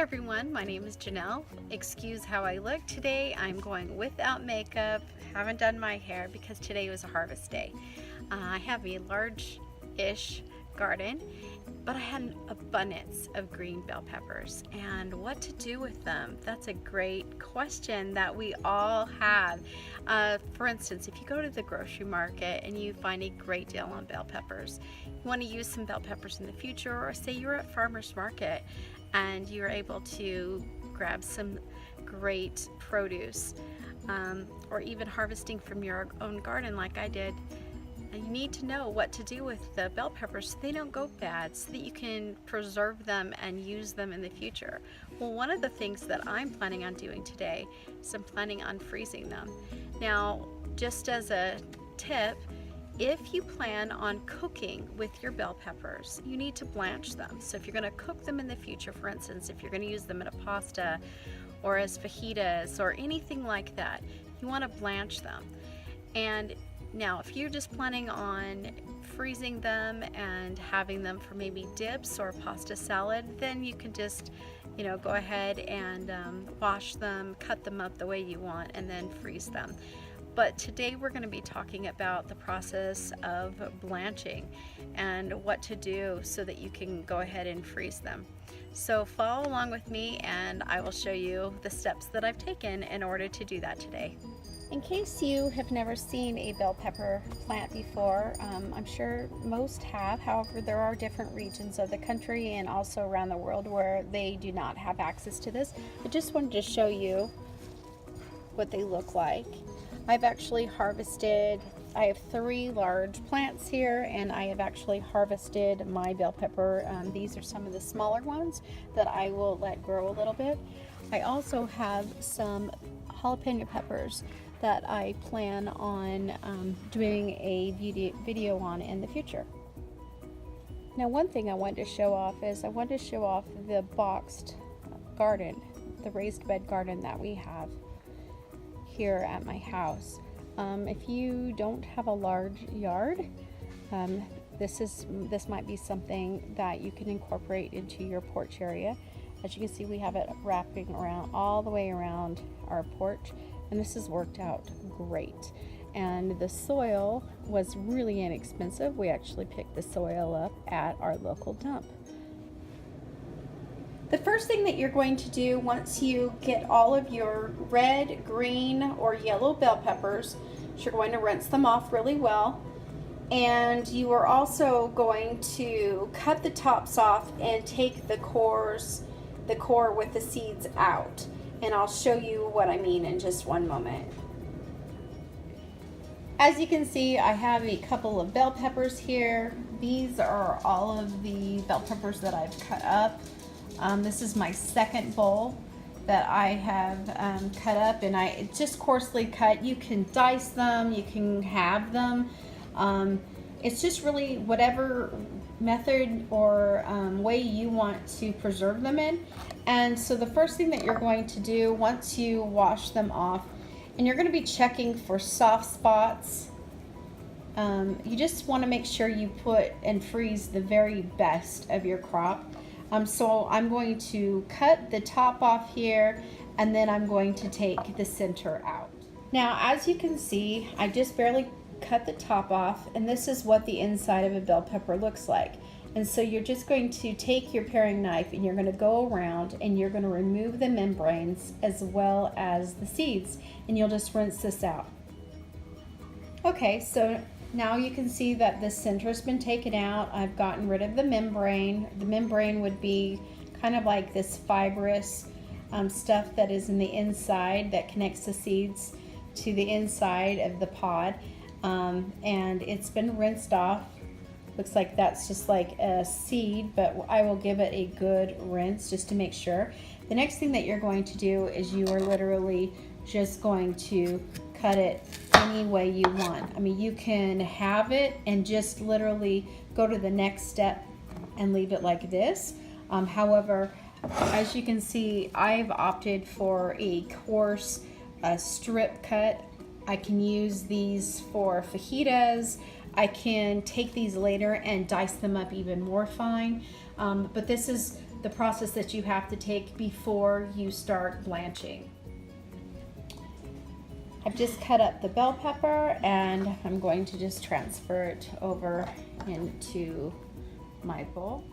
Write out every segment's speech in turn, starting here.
everyone, my name is Janelle. Excuse how I look today. I'm going without makeup, haven't done my hair because today was a harvest day. I have a large-ish garden, but I had an abundance of green bell peppers. And what to do with them? That's a great question that we all have. For instance, if you go to the grocery market and you find a great deal on bell peppers, you want to use some bell peppers in the future, or say you're at farmer's market and you're able to grab some great produce, or even harvesting from your own garden like I did. And you need to know what to do with the bell peppers so they don't go bad, so that you can preserve them and use them in the future. Well, one of the things that I'm planning on doing today is I'm planning on freezing them. Now, just as a tip, if you plan on cooking with your bell peppers, you need to blanch them. So if you're going to cook them in the future, for instance, if you're going to use them in a pasta or as fajitas or anything like that, you want to blanch them. And now, if you're just planning on freezing them and having them for maybe dips or pasta salad, then you can just, go ahead and wash them, cut them up the way you want, and then freeze them. But today we're going to be talking about the process of blanching and what to do so that you can go ahead and freeze them. So follow along with me and I will show you the steps that I've taken in order to do that today. In case you have never seen a bell pepper plant before, I'm sure most have. However, there are different regions of the country and also around the world where they do not have access to this. I just wanted to show you what they look like. I've actually harvested, I have 3 large plants here, and I have actually harvested my bell pepper. These are some of the smaller ones that I will let grow a little bit. I also have some jalapeno peppers that I plan on doing a video on in the future. Now, one thing I wanted to show off is I wanted to show off the boxed garden, the raised bed garden that we have here at my house. If you don't have a large yard, this might be something that you can incorporate into your porch area. As you can see, we have it wrapping around all the way around our porch, and this has worked out great. And the soil was really inexpensive. We actually picked the soil up at our local dump. The first thing that you're going to do once you get all of your red, green, or yellow bell peppers is you're going to rinse them off really well. And you are also going to cut the tops off and take the core with the seeds out. And I'll show you what I mean in just one moment. As you can see, I have a couple of bell peppers here. These are all of the bell peppers that I've cut up. This is my second bowl that I have cut up, and it's just coarsely cut. You can dice them, you can halve them. It's just really whatever method or way you want to preserve them in. And so the first thing that you're going to do once you wash them off, and you're going to be checking for soft spots, you just want to make sure you put and freeze the very best of your crop. So I'm going to cut the top off here, and then I'm going to take the center out. Now, as you can see, I just barely cut the top off, and this is what the inside of a bell pepper looks like. And so you're just going to take your paring knife and you're going to go around and you're going to remove the membranes as well as the seeds, and you'll just rinse this out. Okay, so now you can see that the center has been taken out. I've gotten rid of the membrane. The membrane would be kind of like this fibrous stuff that is in the inside that connects the seeds to the inside of the pod. And it's been rinsed off. Looks like that's just like a seed, but I will give it a good rinse just to make sure. The next thing that you're going to do is you are literally just going to cut it any way you want. I mean, you can have it and just literally go to the next step and leave it like this. However, as you can see, I've opted for a coarse strip cut. I can use these for fajitas. I can take these later and dice them up even more fine. but this is the process that you have to take before you start blanching. I've just cut up the bell pepper and I'm going to just transfer it over into my bowl.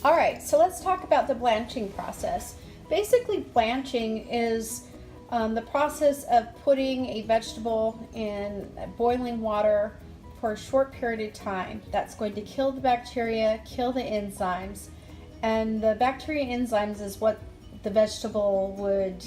All right, so let's talk about the blanching process. Basically, blanching is the process of putting a vegetable in boiling water for a short period of time. That's going to kill the bacteria, kill the enzymes, and the bacteria enzymes is what the vegetable would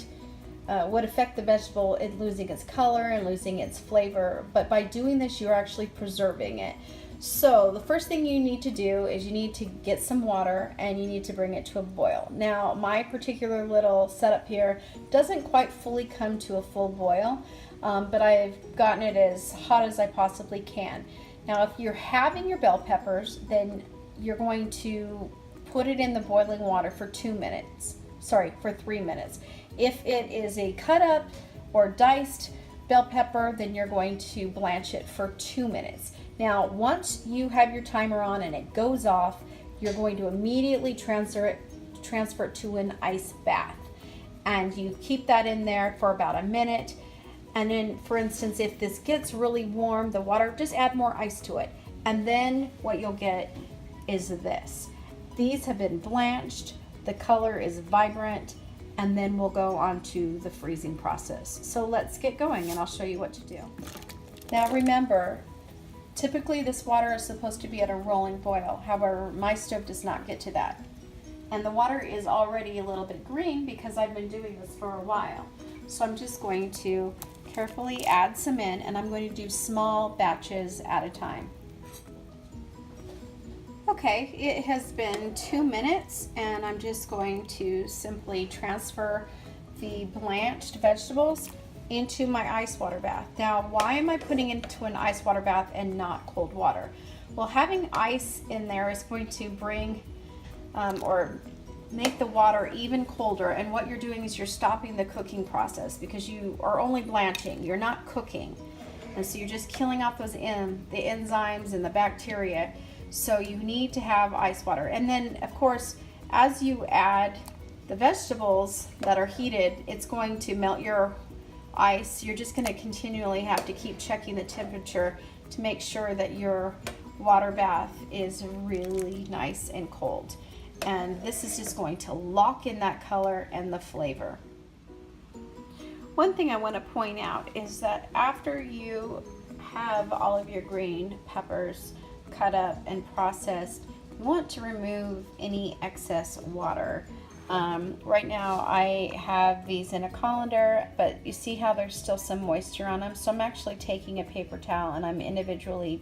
affect the vegetable in losing its color and losing its flavor. But by doing this, you're actually preserving it. So the first thing you need to do is you need to get some water and you need to bring it to a boil. Now, my particular little setup here doesn't quite fully come to a full boil, but I've gotten it as hot as I possibly can. Now, if you're having your bell peppers, then you're going to put it in the boiling water for 3 minutes. If it is a cut up or diced bell pepper, then you're going to blanch it for 2 minutes. Now, once you have your timer on and it goes off, you're going to immediately transfer it to an ice bath. And you keep that in there for about a minute. And then, for instance, if this gets really warm, the water, just add more ice to it. And then what you'll get is this. These have been blanched, the color is vibrant, and then we'll go on to the freezing process. So let's get going and I'll show you what to do. Now remember, typically this water is supposed to be at a rolling boil. However, my stove does not get to that. And the water is already a little bit green because I've been doing this for a while. So I'm just going to carefully add some in, and I'm going to do small batches at a time. Okay, it has been 2 minutes and I'm just going to simply transfer the blanched vegetables into my ice water bath. Now, why am I putting it into an ice water bath and not cold water? Well, having ice in there is going to bring or make the water even colder, and what you're doing is you're stopping the cooking process because you are only blanching, you're not cooking. And so you're just killing off those the enzymes and the bacteria. So you need to have ice water. And then, of course, as you add the vegetables that are heated, it's going to melt your ice. You're just going to continually have to keep checking the temperature to make sure that your water bath is really nice and cold. And this is just going to lock in that color and the flavor. One thing I want to point out is that after you have all of your green peppers cut up and processed, you want to remove any excess water. Right now I have these in a colander, but you see how there's still some moisture on them, so I'm actually taking a paper towel and I'm individually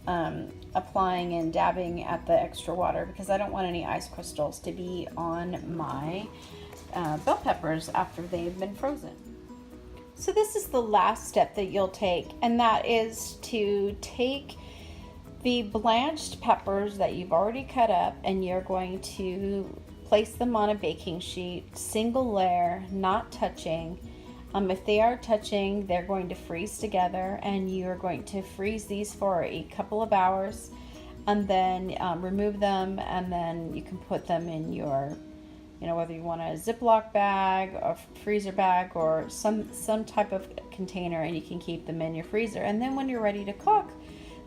applying and dabbing at the extra water because I don't want any ice crystals to be on my bell peppers after they've been frozen. So this is the last step that you'll take, and that is to take the blanched peppers that you've already cut up and you're going to place them on a baking sheet, single layer, not touching. If they are touching, they're going to freeze together, and you're going to freeze these for a couple of hours and then remove them, and then you can put them in your, whether you want a Ziploc bag or freezer bag or some type of container, and you can keep them in your freezer. And then when you're ready to cook,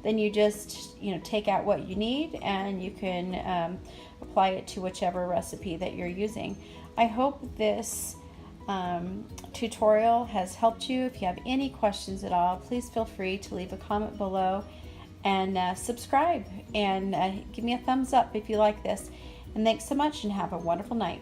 then you just take out what you need and you can apply it to whichever recipe that you're using. I hope this tutorial has helped you. If you have any questions at all, please feel free to leave a comment below and subscribe and give me a thumbs up if you like this. And thanks so much and have a wonderful night.